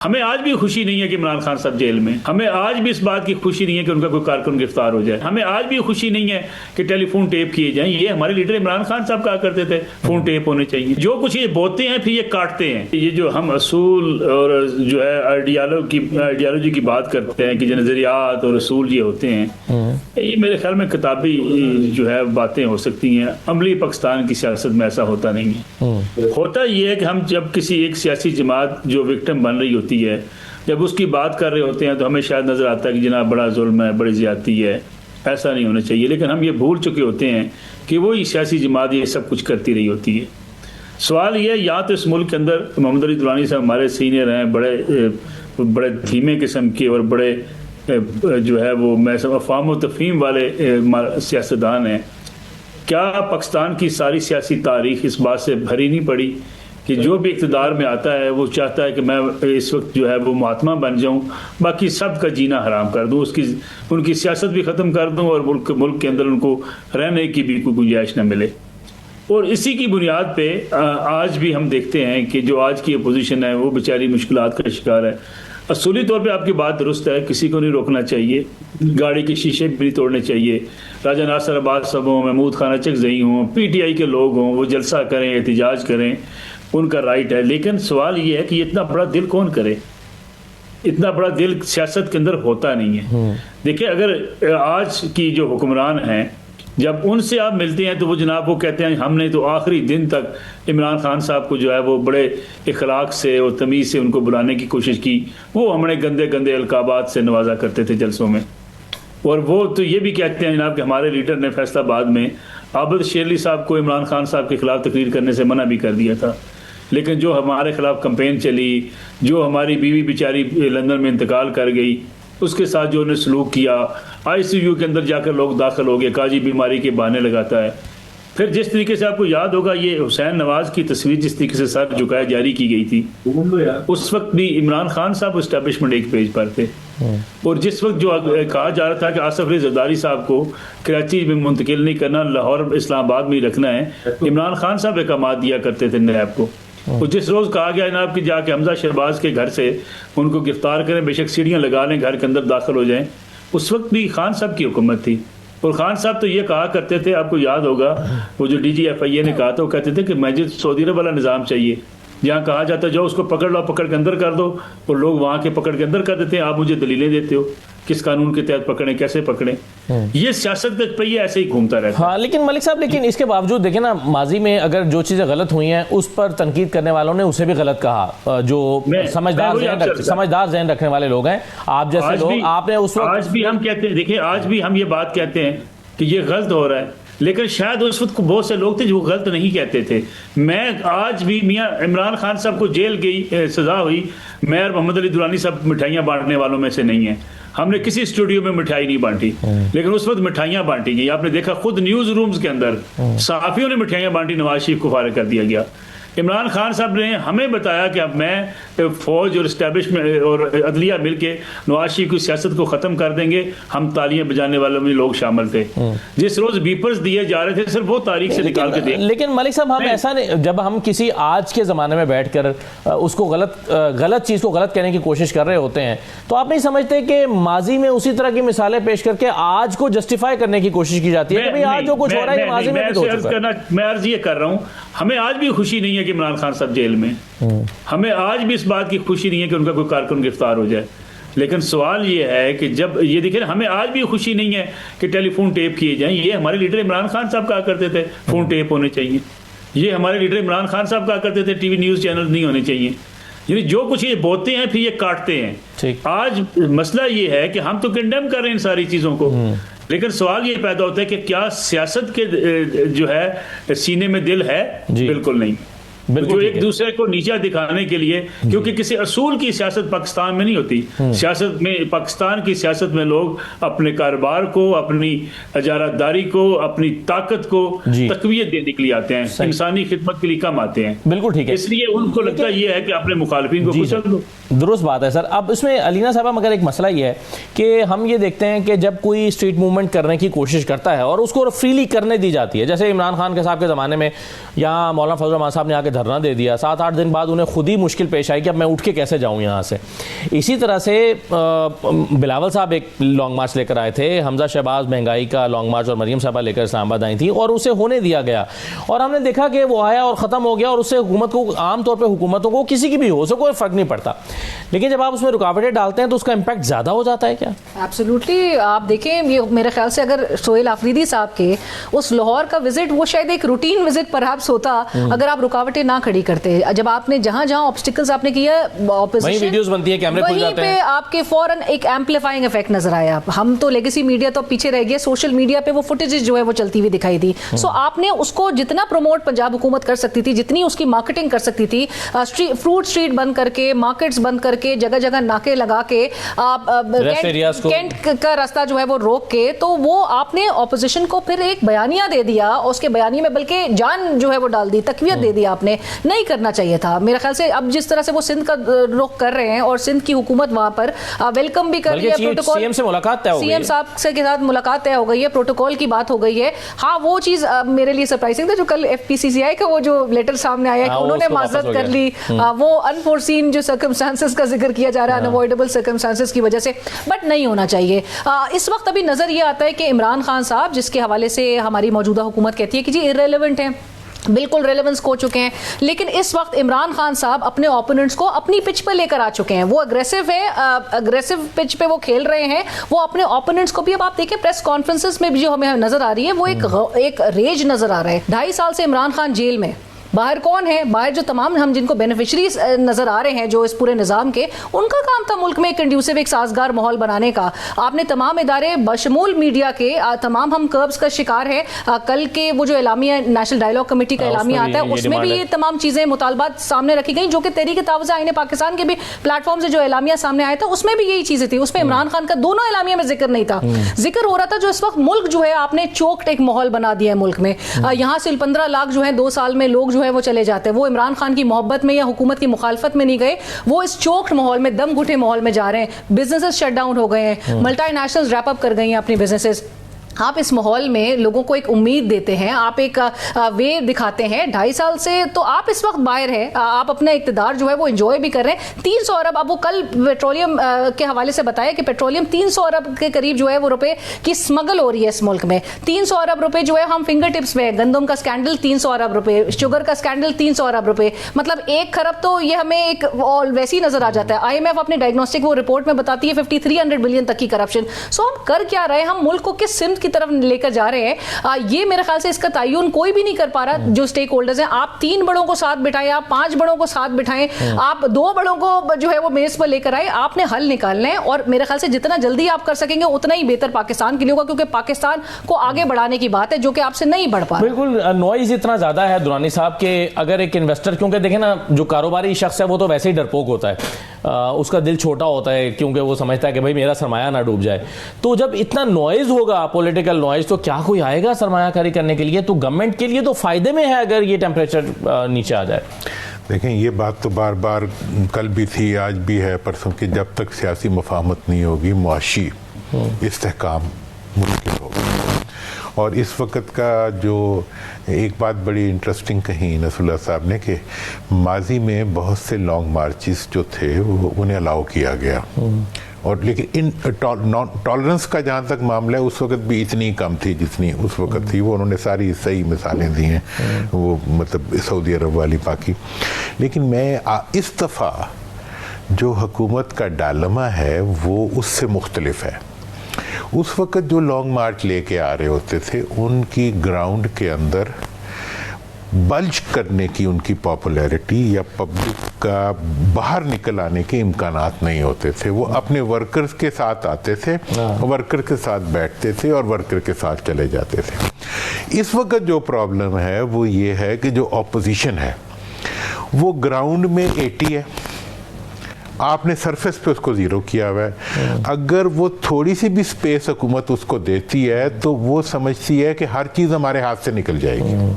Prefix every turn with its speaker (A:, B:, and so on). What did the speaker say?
A: ہمیں آج بھی خوشی نہیں ہے کہ عمران خان صاحب جیل میں، ہمیں آج بھی اس بات کی خوشی نہیں ہے کہ ان کا کوئی کارکن گرفتار ہو جائے، ہمیں آج بھی خوشی نہیں ہے کہ ٹیلی فون ٹیپ کیے جائیں۔ یہ ہمارے لیڈر عمران خان صاحب کہا کرتے تھے فون ٹیپ ہونے چاہیے۔ جو کچھ یہ بولتے ہیں پھر یہ کاٹتے ہیں۔ یہ جو ہم اصول اور جو ہے آئیڈیالوجی کی بات کرتے ہیں کہ جو نظریات اور اصول یہ ہوتے ہیں، یہ میرے خیال میں کتابی جو ہے باتیں ہو سکتی ہیں، عملی پاکستان کی سیاست میں ایسا ہوتا نہیں ہے۔ ہوتا یہ ہے کہ ہم جب کسی ایک سیاسی جماعت جو وکٹم بن رہی ہوتی ہے، جب اس کی بات کر رہے ہوتے ہیں تو ہمیں شاید نظر آتا ہے کہ جناب بڑا ظلم ہے، بڑی زیادتی ہے، ایسا نہیں ہونا چاہیے، لیکن ہم یہ بھول چکے ہوتے ہیں کہ وہی سیاسی جماعت یہ سب کچھ کرتی رہی ہوتی ہے۔ سوال یہ ہے، یا تو اس ملک کے اندر محمد علی درانی صاحب ہمارے سینئر ہیں، بڑے دھیمے قسم کے اور بڑے جو ہے وہ میں افہام و تفہیم والے سیاستدان ہیں۔ کیا پاکستان کی ساری سیاسی تاریخ اس بات سے بھری نہیں پڑی کہ جو بھی اقتدار میں آتا ہے وہ چاہتا ہے کہ میں اس وقت جو ہے وہ مہاتما بن جاؤں، باقی سب کا جینا حرام کر دوں، ان کی سیاست بھی ختم کر دوں اور ملک کے اندر ان کو رہنے کی بھی کوئی گنجائش نہ ملے۔ اور اسی کی بنیاد پہ آج بھی ہم دیکھتے ہیں کہ جو آج کی اپوزیشن ہے وہ بیچاری مشکلات کا شکار ہے۔ اصولی طور پہ آپ کی بات درست ہے، کسی کو نہیں روکنا چاہیے، گاڑی کے شیشے بھی نہیں توڑنے چاہیے، راجہ ناصر عباس صاحب ہوں، محمود خانہ چکزئی ہوں، پی ٹی آئی کے لوگ ہوں، وہ جلسہ کریں، احتجاج کریں، ان کا رائٹ ہے، لیکن سوال یہ ہے کہ یہ اتنا بڑا دل کون کرے؟ اتنا بڑا دل سیاست کے اندر ہوتا نہیں ہے۔ دیکھیں، اگر آج کی جو حکمران ہیں جب ان سے آپ ملتے ہیں تو وہ جناب وہ کہتے ہیں ہم نے تو آخری دن تک عمران خان صاحب کو جو ہے وہ بڑے اخلاق سے اور تمیز سے ان کو بلانے کی کوشش کی، وہ ہمیں گندے گندے القابات سے نوازا کرتے تھے جلسوں میں، اور وہ تو یہ بھی کہتے ہیں جناب کہ ہمارے لیڈر نے فیصل آباد میں عابد شیرلی صاحب کو عمران خان صاحب کے خلاف تقریر کرنے سے منع بھی کر دیا تھا، لیکن جو ہمارے خلاف کمپین چلی، جو ہماری بیوی بیچاری لندن میں انتقال کر گئی، اس کے ساتھ جو انہیں سلوک کیا، آئی سی یو کے اندر جا کر لوگ داخل ہو گئے، کاجی بیماری کے بہانے لگاتا ہے۔ پھر جس طریقے سے آپ کو یاد ہوگا یہ حسین نواز کی تصویر جس طریقے سے سر جھکائے جاری کی گئی تھی، اس وقت بھی عمران خان صاحب اسٹیبلشمنٹ ایک پیج پر تھے، اور جس وقت جو کہا جا رہا تھا کہ آصف علی زرداری صاحب کو کراچی میں منتقل نہیں کرنا، لاہور اسلام آباد میں ہی رکھنا ہے، عمران خان صاحب احکامات دیا کرتے تھے نیب کو۔ اور جس روز کہا گیا جناب کہ جا کے حمزہ شہباز کے گھر سے ان کو گرفتار کریں، بے شک سیڑھیاں لگا لیں، گھر کے اندر داخل ہو جائیں، اس وقت بھی خان صاحب کی حکومت تھی، اور خان صاحب تو یہ کہا کرتے تھے، آپ کو یاد ہوگا وہ جو ڈی جی ایف آئی اے نے کہا تھا، وہ کہتے تھے کہ مجھے سعودی عرب والا نظام چاہیے، جہاں کہا جاتا ہے جاؤ اس کو پکڑ لو، پکڑ کے اندر کر دو، اور لوگ وہاں کے پکڑ کے اندر کر دیتے ہیں، آپ مجھے دلیلیں دیتے ہو کس قانون کے تحت پکڑیں، کیسے پکڑیں۔ یہ سیاست کا پہیہ ایسے ہی گھومتا رہتا ہے۔
B: ہاں، لیکن ملک صاحب اس کے باوجود دیکھیں نا، ماضی میں اگر جو چیزیں غلط ہوئی ہیں اس پر تنقید کرنے والوں نے اسے بھی غلط کہا، جو سمجھدار ذہن رکھنے والے لوگ ہیں، آپ جیسے لوگ، آپ نے اس وقت
A: آج بھی ہم کہتے ہیں، دیکھیں آج بھی ہم یہ بات کہتے ہیں کہ یہ غلط ہو رہا ہے، لیکن شاید اس وقت بہت سے لوگ تھے جو غلط نہیں کہتے تھے۔ میں آج بھی میاں عمران خان صاحب کو جیل گئی سزا ہوئی، میں اور محمد علی درانی صاحب مٹھائیاں بانٹنے والوں میں سے نہیں ہیں، ہم نے کسی اسٹوڈیو میں مٹھائی نہیں بانٹی، لیکن اس وقت مٹھائیاں بانٹی گئی۔ آپ نے دیکھا خود نیوز رومز کے اندر صحافیوں نے مٹھائیاں بانٹی، نواز شریف کو فارغ کر دیا گیا۔ عمران خان صاحب نے ہمیں بتایا کہ اب میں فوج اور اسٹیبلشمنٹ اور عدلیہ مل کے نواز شریف کی سیاست کو ختم کر دیں گے، ہم تالیاں بجانے والوں میں لوگ شامل تھے، جس روز بیپرز دیے جا رہے تھے صرف وہ تاریخ سے نکال کے دیں۔
B: لیکن ملک صاحب ہم ایسا نہیں، جب ہم کسی آج کے زمانے میں بیٹھ کر اس کو غلط چیز کو غلط کہنے کی کوشش کر رہے ہوتے ہیں، تو آپ نہیں سمجھتے کہ ماضی میں اسی طرح کی مثالیں پیش کر کے آج کو جسٹیفائی کرنے کی کوشش کی جاتی ہے کہ آج جو کچھ ہو رہا ہے یہ ماضی میں بھی ہو چکا ہے؟
A: میں عرض یہ کر رہا ہوں، ہمیں آج بھی خوشی نہیں ہے کہ عمران خان صاحب جیل میں، ہمیں آج بھی اس بات کی خوشی نہیں ہے کہ ان کا کوئی کارکن گرفتار ہو جائے، لیکن سوال یہ ہے کہ جب یہ دیکھیں ہمیں آج بھی خوشی نہیں ہے کہ ٹیلی فون ٹیپ کیے جائیں، یہ ہمارے لیڈر عمران خان صاحب کہا کرتے تھے فون ٹیپ ہونے چاہیے، یہ ہمارے لیڈر عمران خان صاحب کہا کرتے تھے ٹی وی نیوز چینل نہیں ہونے چاہیے، یعنی جو کچھ یہ بولتے ہیں پھر یہ کاٹتے ہیں۔ آج مسئلہ یہ ہے کہ ہم تو کنڈیم کر رہے ہیں ان ساری چیزوں کو، لیکن سوال یہ پیدا ہوتا ہے کہ کیا سیاست کے جو ہے سینے میں دل ہے؟ بالکل نہیں، جو ایک دوسرے کو نیچا دکھانے کے لیے، کیونکہ کسی اصول کی سیاست پاکستان میں نہیں ہوتی۔ سیاست میں، پاکستان کی سیاست میں لوگ اپنے کاروبار کو، اپنی اجارہ داری کو، اپنی طاقت کو تقویت دینے کے لیے آتے ہیں، انسانی خدمت کے لیے کم آتے ہیں۔
B: بالکل ٹھیک ہے،
A: اس لیے ان کو لگتا یہ ہے کہ اپنے مخالفین کو کچل دو۔
B: درست بات ہے سر. اب اس میں علینا صاحبہ مگر ایک مسئلہ یہ ہے کہ ہم یہ دیکھتے ہیں کہ جب کوئی اسٹریٹ موومنٹ کرنے کی کوشش کرتا ہے اور اس کو فریلی کرنے دی جاتی ہے, جیسے عمران خان کے صاحب کے زمانے میں یہاں مولانا فضل الرحمان صاحب نے آ کے دھرنا دے دیا, 7-8 دن بعد انہیں خود ہی مشکل پیش آئی کہ اب میں اٹھ کے کیسے جاؤں یہاں سے. اسی طرح سے بلاول صاحب ایک لانگ مارچ لے کر آئے تھے, حمزہ شہباز مہنگائی کا لانگ مارچ اور مریم صاحبہ لے کر اسلام آباد آئی تھیں اور اسے ہونے دیا گیا, اور ہم نے دیکھا کہ وہ آیا اور ختم ہو گیا, اور اس سے حکومت کو, عام طور پہ حکومتوں کو کسی کی بھی ہو, اسے کوئی فرق نہیں پڑتا. لیکن جب آپ اس میں رکاوٹیں ڈالتے ہیں تو اس کا امپیکٹ زیادہ ہو جاتا ہے کیا؟
C: ایبسولوٹلی. آپ دیکھیں یہ میرے خیال سے اگر سہیل آفریدی صاحب کے اس لاہور کا وزٹ وہ شاید ایک روٹین وزٹ پرہیپس ہوتا اگر آپ رکاوٹیں نہ کھڑی کرتے. جب آپ نے جہاں جہاں آبسٹیکلز آپ نے کیا,
B: وہیں ویڈیوز بنتی ہے, کیمرے کھل جاتے ہیں,
C: وہیں پہ آپ کے فوراً ایک ایمپلیفائنگ افیکٹ نظر آیا. ہم تو لیگیسی میڈیا تو پیچھے رہ گیا, سوشل میڈیا پہ وہ فوٹیجز جو ہے وہ چلتی ہوئی دکھائی دی. سو آپ نے اس کو جتنا پروموٹ پنجاب حکومت کر سکتی تھی, جتنی اس کی مارکیٹنگ کر سکتی تھی, فروٹ اسٹریٹ بند کر کے, مارکیٹس بند کر کے, جگہ جگہ ناکے لگا کے, کینٹ کا راستہ جو ہے وہ روک کے, تو وہ آپ نے اپوزیشن کو پھر ایک بیانیہ دے دیا, اس کے بیانیے میں بلکہ جان جو ہے وہ ڈال دی, تقویت دے دی. آپ نے نہیں کرنا چاہیے تھا میرے خیال سے. اب جس طرح سے وہ سندھ کا رخ کر رہے ہیں اور سندھ کی حکومت وہاں پر ویلکم بھی کر رہی ہے, پروٹوکول
B: سی ایم سے ملاقات طے ہو گئی,
C: سی ایم صاحب سے کے ساتھ ملاقات طے ہو گئی ہے, پروٹوکول کی بات ہو گئی ہے. ہاں وہ چیز میرے لیے سرپرائزنگ تھا جو کل ایف پی سی سی آئی کا وہ جو لیٹر سامنے آیا کہ انہوں نے معذرت کر لی, وہ انفورسین جو سرکمسٹانسز کا ذکر کیا جا رہا ہے, انوائڈیبل سرکمسٹانسز کی وجہ سے, بٹ نہیں ہونا چاہیے. اس وقت ابھی نظر یہ آتا ہے کہ عمران خان صاحب جس کے حوالے سے ہماری موجودہ حکومت کہتی ہے کہ جی ارریلیونٹ ہیں, بالکل ریلیونس کھو چکے ہیں, لیکن اس وقت عمران خان صاحب اپنے اوپوننٹس کو اپنی پچ پہ لے کر آ چکے ہیں. وہ اگریسو ہے, اگریسو پچ پہ وہ کھیل رہے ہیں, وہ اپنے اوپوننٹس کو بھی. اب آپ دیکھیں پریس کانفرنسز میں بھی جو ہمیں نظر آ رہی ہے وہ ایک ریج نظر آ رہا ہے. 2.5 سال سے عمران خان جیل میں, باہر کون ہے, باہر جو تمام ہم جن کو بینیفیشریز نظر آ رہے ہیں جو اس پورے نظام کے, ان کا کام تھا ملک میں ایک کنڈیوسو, ایک سازگار ماحول بنانے کا. آپ نے تمام ادارے بشمول میڈیا کے, تمام ہم کربز کا شکار ہیں. کل کے وہ جو اعلامیہ نیشنل ڈائیلاگ کمیٹی کا اعلامیہ آتا ہے اس میں بھی یہ تمام چیزیں مطالبات سامنے رکھی گئی جو کہ تحریک تعاوض آئین پاکستان کے بھی پلیٹ فارم سے جو اعلامیہ سامنے آیا تھا اس میں بھی یہی چیزیں تھی. اس میں عمران خان کا دونوں اعلامیہ میں ذکر نہیں تھا. ذکر ہو رہا تھا جو اس وقت ملک جو ہے آپ نے چوکٹ ایک ماحول بنا دیا ہے ملک میں. یہاں سے 15 لاکھ جو ہے 2 سال میں لوگ جو ہے وہ چلے جاتے ہیں. وہ عمران خان کی محبت میں یا حکومت کی مخالفت میں نہیں گئے, وہ اس چوکٹ ماحول میں, دم گھٹے ماحول میں جا رہے ہیں. بزنسز شٹ ڈاؤن ہو گئے ہیں, ملٹی نیشنلز ریپ اپ کر گئی ہیں اپنی بزنسز. آپ اس ماحول میں لوگوں کو ایک امید دیتے ہیں, آپ ایک وے دکھاتے ہیں. 2.5 سال سے تو آپ اس وقت باہر ہیں, آپ اپنا اقتدار جو ہے وہ انجوائے بھی کر رہے ہیں. 300 ارب, اب وہ کل پیٹرولیم کے حوالے سے بتایا کہ پیٹرولیم 300 ارب کے قریب جو ہے وہ روپے کی اسمگل ہو رہی ہے اس ملک میں. 300 ارب روپے جو ہے ہم فنگر ٹپس میں, گندم کا اسکینڈل 300 ارب روپے, شوگر کا اسکینڈل 300 ارب روپے, مطلب 1 خرب تو یہ ہمیں ایک ویسے ہی نظر آ جاتا ہے. IMF اپنے ڈائگنوسٹک وہ رپورٹ میں بتاتی ہے 5300 بلین تک کی کرپشن. سو ہم کر کیا رہے ہیں, ہم ملک کو کس سمت کی طرف لے کر جا رہے ہیں, یہ میرے خیال سے اس کا تعین کوئی بھی نہیں کر پا رہا جو سٹیک ہولڈرز ہیں. آپ 3 بڑوں کو ساتھ بٹھائیں, آپ 5 بڑوں کو ساتھ بٹھائیں, آپ 2 بڑوں کو جو ہے وہ میز پر لے کر آئے. آپ نے حل نکالنا ہے اور میرے خیال سے جتنا جلدی آپ کر سکیں گے اتنا ہی بہتر پاکستان کے لیے ہوگا, کیونکہ پاکستان کو آگے بڑھانے کی بات ہے جو کہ آپ سے نہیں بڑھ پا رہا.
B: بالکل نوائز اتنا زیادہ ہے درانی صاحب کہ اگر ایک انویسٹر, کیونکہ دیکھیں نا جو کاروباری شخص ہے وہ تو ویسے ہی ڈرپوک ہوتا ہے, اس کا دل چھوٹا ہوتا ہے کیونکہ وہ سمجھتا ہے کہ بھائی میرا سرمایہ نہ ڈوب جائے. تو جب اتنا نوائز ہوگا, پولیٹیکل نوائز, تو کیا کوئی آئے گا سرمایہ کاری کرنے کے لیے؟ تو گورنمنٹ کے لیے تو فائدے میں ہے اگر یہ ٹیمپریچر نیچے آ جائے.
D: دیکھیں یہ بات تو بار بار کل بھی تھی, آج بھی ہے, پرسوں کی, جب تک سیاسی مفاہمت نہیں ہوگی معاشی استحکام ممکن ہوگا. اور اس وقت کا جو ایک بات بڑی انٹرسٹنگ کہیں نصر اللہ صاحب نے کہ ماضی میں بہت سے لانگ مارچز جو تھے وہ انہیں الاؤ کیا گیا, اور لیکن ان ٹالرنس کا جہاں تک معاملہ ہے اس وقت بھی اتنی کم تھی جتنی اس وقت تھی. وہ انہوں نے ساری صحیح مثالیں دی ہیں, وہ مطلب سعودی عرب والی پاکی. لیکن میں اس دفعہ جو حکومت کا ڈائلما ہے وہ اس سے مختلف ہے. اس وقت جو لانگ مارچ لے کے آ رہے ہوتے تھے ان کی گراؤنڈ کے اندر بلج کرنے کی ان کی پاپولیرٹی یا پبلک کا باہر نکل آنے کے امکانات نہیں ہوتے تھے. وہ اپنے ورکرز کے ساتھ آتے تھے, ورکر کے ساتھ بیٹھتے تھے اور ورکر کے ساتھ چلے جاتے تھے. اس وقت جو پرابلم ہے وہ یہ ہے کہ جو اپوزیشن ہے وہ گراؤنڈ میں 80 ہے, آپ نے سرفیس پہ اس کو 0 کیا ہوا ہے. اگر وہ تھوڑی سی بھی سپیس حکومت اس کو دیتی ہے تو وہ سمجھتی ہے کہ ہر چیز ہمارے ہاتھ سے نکل جائے گی.